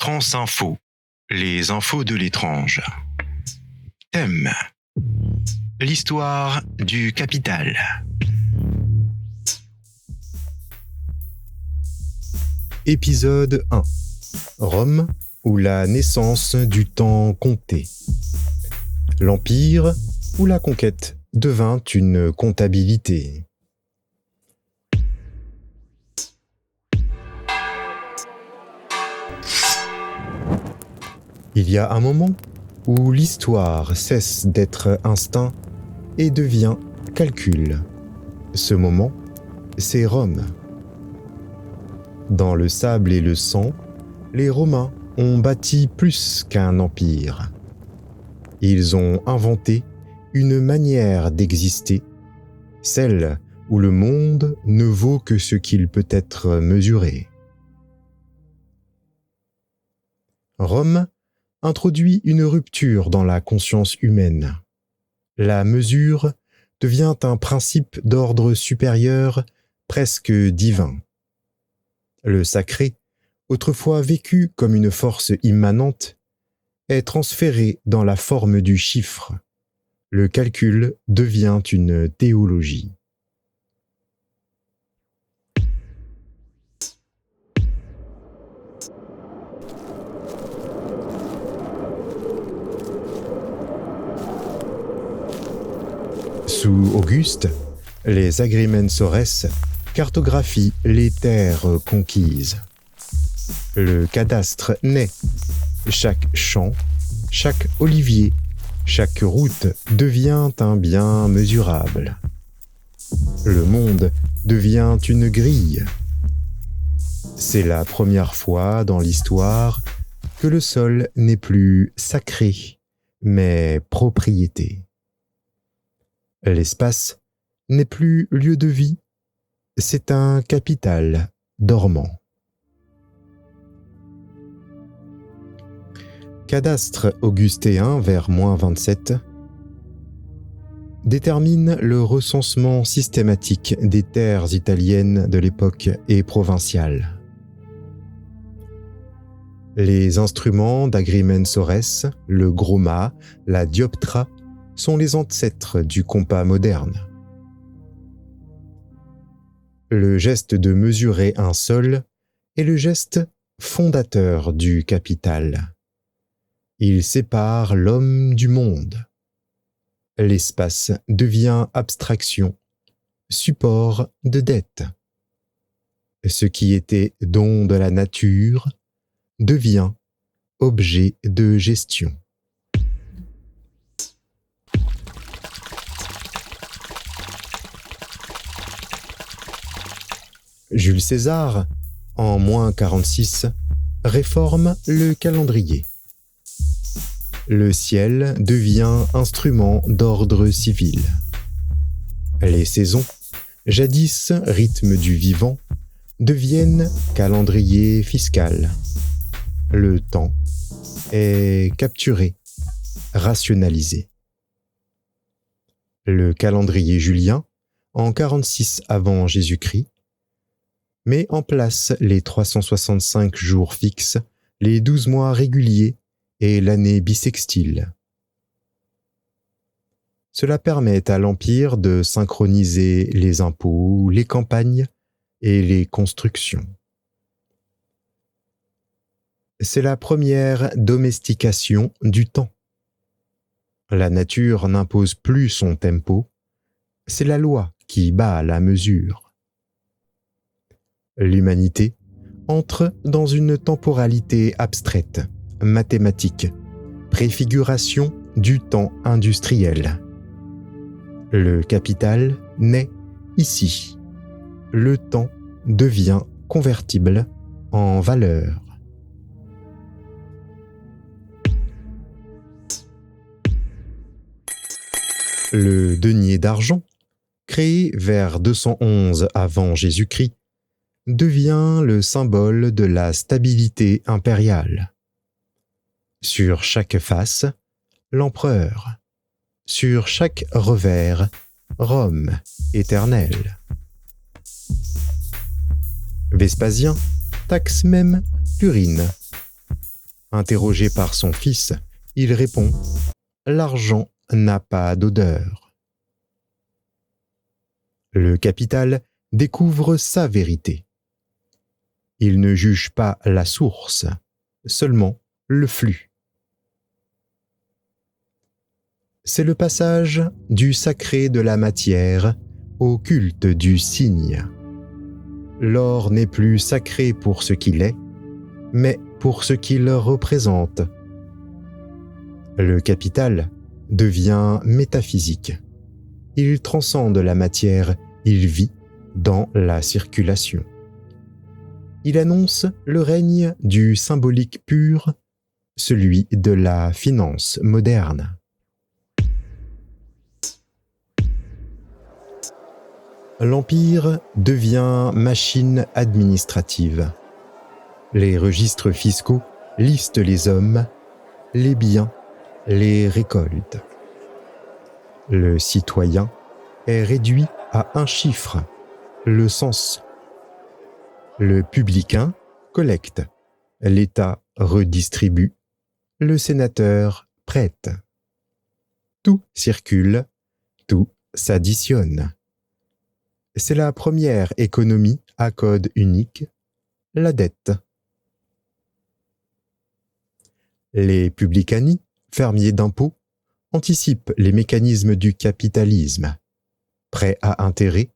Transinfo, les infos de l'étrange. Thème: l'histoire du capital. Épisode 1. Rome, ou la naissance du temps compté. L'Empire, où la conquête devint une comptabilité. Il y a un moment où l'histoire cesse d'être instinct et devient calcul. Ce moment, c'est Rome. Dans le sable et le sang, les Romains ont bâti plus qu'un empire. Ils ont inventé une manière d'exister, celle où le monde ne vaut que ce qu'il peut être mesuré. Rome introduit une rupture dans la conscience humaine. La mesure devient un principe d'ordre supérieur, presque divin. Le sacré, autrefois vécu comme une force immanente, est transféré dans la forme du chiffre. Le calcul devient une théologie. Sous Auguste, les agrimensores cartographient les terres conquises. Le cadastre naît. Chaque champ, chaque olivier, chaque route devient un bien mesurable. Le monde devient une grille. C'est la première fois dans l'histoire que le sol n'est plus sacré, mais propriété. L'espace n'est plus lieu de vie, c'est un capital dormant. Cadastre augustéen vers -27 détermine le recensement systématique des terres italiennes de l'époque et provinciales. Les instruments d'agrimensores, le groma, la dioptra, sont les ancêtres du compas moderne. Le geste de mesurer un sol est le geste fondateur du capital. Il sépare l'homme du monde. L'espace devient abstraction, support de dette. Ce qui était don de la nature devient objet de gestion. Jules César, en -46, réforme le calendrier. Le ciel devient instrument d'ordre civil. Les saisons, jadis rythme du vivant, deviennent calendrier fiscal. Le temps est capturé, rationalisé. Le calendrier julien, en 46 avant Jésus-Christ, met en place les 365 jours fixes, les 12 mois réguliers et l'année bissextile. Cela permet à l'Empire de synchroniser les impôts, les campagnes et les constructions. C'est la première domestication du temps. La nature n'impose plus son tempo, c'est la loi qui bat la mesure. L'humanité entre dans une temporalité abstraite, mathématique, préfiguration du temps industriel. Le capital naît ici. Le temps devient convertible en valeur. Le denier d'argent, créé vers 211 avant Jésus-Christ, devient le symbole de la stabilité impériale. Sur chaque face, l'empereur. Sur chaque revers, Rome éternelle. Vespasien taxe même l'urine. Interrogé par son fils, il répond « L'argent n'a pas d'odeur ». Le capital découvre sa vérité. Il ne juge pas la source, seulement le flux. C'est le passage du sacré de la matière au culte du signe. L'or n'est plus sacré pour ce qu'il est, mais pour ce qu'il représente. Le capital devient métaphysique. Il transcende la matière, il vit dans la circulation. Il annonce le règne du symbolique pur, celui de la finance moderne. L'Empire devient machine administrative. Les registres fiscaux listent les hommes, les biens, les récoltes. Le citoyen est réduit à un chiffre, le cens. Le publicain collecte, l'État redistribue, le sénateur prête. Tout circule, tout s'additionne. C'est la première économie à code unique, la dette. Les publicani, fermiers d'impôts, anticipent les mécanismes du capitalisme. Prêts à intérêt,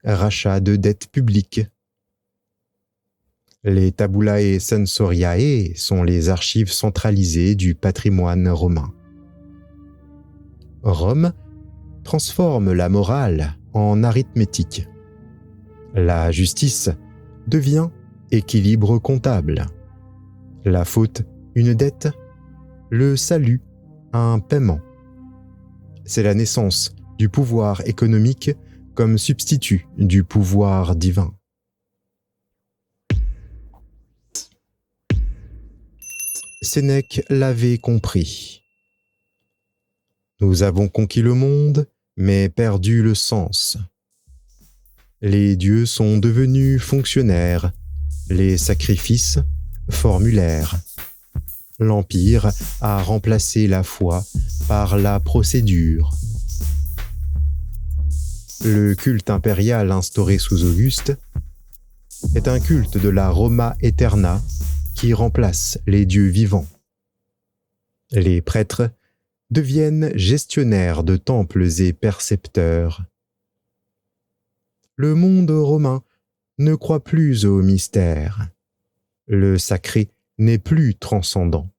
rachat de dettes publiques. Les tabulae censoriae sont les archives centralisées du patrimoine romain. Rome transforme la morale en arithmétique. La justice devient équilibre comptable. La faute, une dette. Le salut, un paiement. C'est la naissance du pouvoir économique comme substitut du pouvoir divin. Sénèque l'avait compris. Nous avons conquis le monde, mais perdu le sens. Les dieux sont devenus fonctionnaires, les sacrifices formulaires. L'Empire a remplacé la foi par la procédure. Le culte impérial instauré sous Auguste est un culte de la Roma Aeterna qui remplace les dieux vivants. Les prêtres deviennent gestionnaires de temples et percepteurs. Le monde romain ne croit plus au mystère. Le sacré n'est plus transcendant.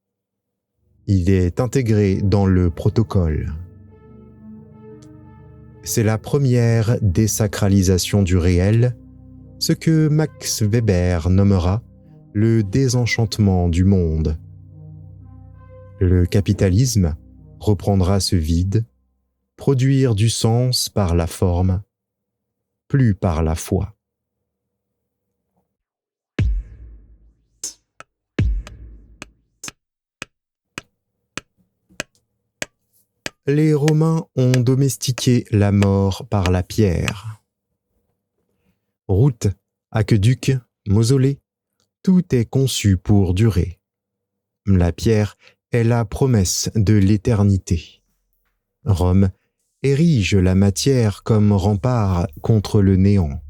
Il est intégré dans le protocole. C'est la première désacralisation du réel, ce que Max Weber nommera le désenchantement du monde. Le capitalisme reprendra ce vide, produire du sens par la forme, plus par la foi. Les Romains ont domestiqué la mort par la pierre. Routes, aqueducs, mausolées, tout est conçu pour durer. La pierre est la promesse de l'éternité. Rome érige la matière comme rempart contre le néant.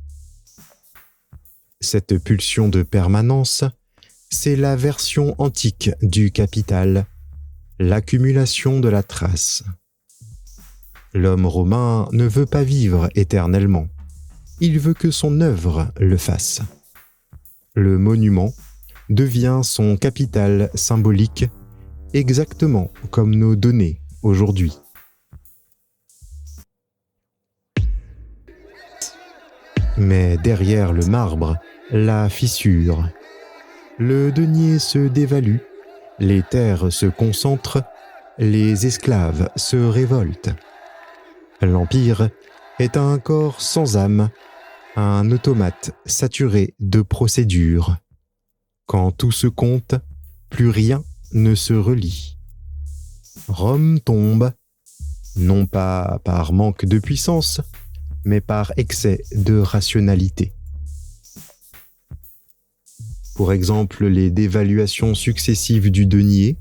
Cette pulsion de permanence, c'est la version antique du capital, l'accumulation de la trace. L'homme romain ne veut pas vivre éternellement. Il veut que son œuvre le fasse. Le monument devient son capital symbolique, exactement comme nos données aujourd'hui. Mais derrière le marbre, la fissure. Le denier se dévalue, les terres se concentrent, les esclaves se révoltent. L'Empire est un corps sans âme, un automate saturé de procédures. Quand tout se compte, plus rien ne se relie. Rome tombe, non pas par manque de puissance, mais par excès de rationalité. Pour exemple, les dévaluations successives du denier,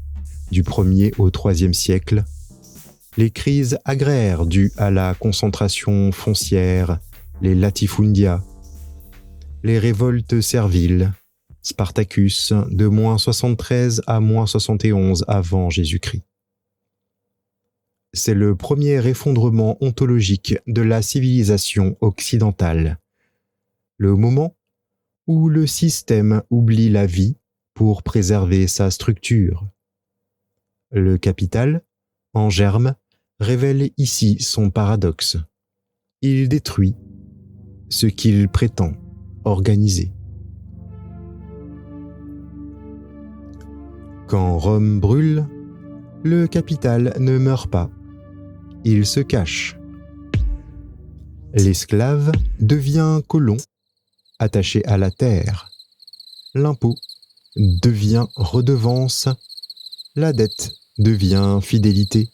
du 1er au 3e siècle, les crises agraires dues à la concentration foncière, les latifundia, les révoltes serviles, Spartacus de -73 à -71 avant Jésus-Christ. C'est le premier effondrement ontologique de la civilisation occidentale, le moment où le système oublie la vie pour préserver sa structure. Le capital, en germe, révèle ici son paradoxe. Il détruit ce qu'il prétend organiser. Quand Rome brûle, le capital ne meurt pas. Il se cache. L'esclave devient colon, attaché à la terre. L'impôt devient redevance. La dette devient fidélité.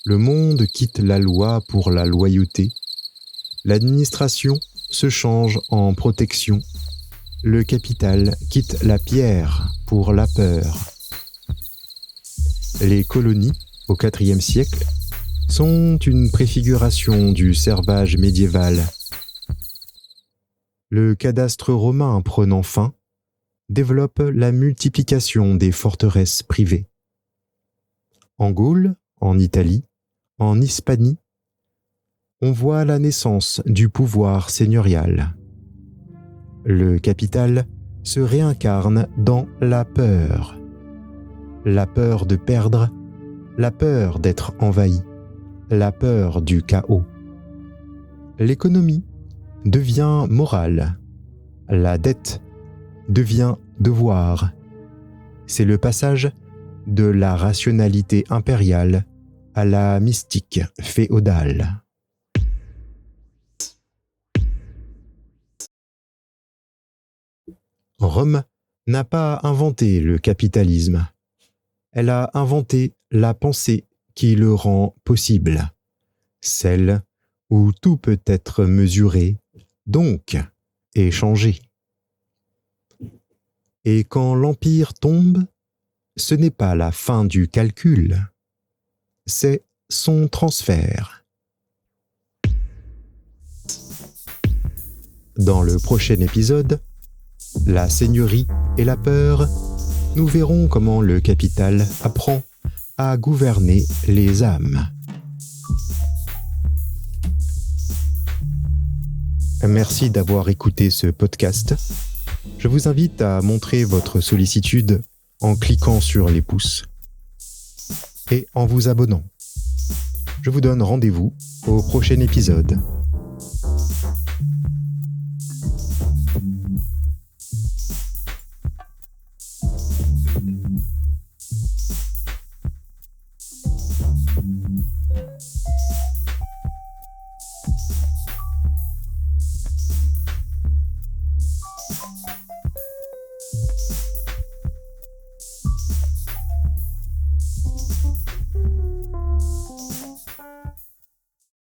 Le monde quitte la loi pour la loyauté. L'administration se change en protection. Le capital quitte la pierre pour la peur. Les colonies, au IVe siècle, sont une préfiguration du servage médiéval. Le cadastre romain prenant fin, développe la multiplication des forteresses privées. En Gaule, en Italie, en Hispanie, on voit la naissance du pouvoir seigneurial. Le capital se réincarne dans la peur de perdre, la peur d'être envahi, la peur du chaos. L'économie devient morale, la dette devient devoir. C'est le passage de la rationalité impériale à la mystique féodale. Rome n'a pas inventé le capitalisme. Elle a inventé la pensée qui le rend possible, celle où tout peut être mesuré, donc échangé. Et quand l'empire tombe, ce n'est pas la fin du calcul, c'est son transfert. Dans le prochain épisode, la seigneurie et la peur, nous verrons comment le capital apprend à gouverner les âmes. Merci d'avoir écouté ce podcast. Je vous invite à montrer votre sollicitude en cliquant sur les pouces et en vous abonnant. Je vous donne rendez-vous au prochain épisode.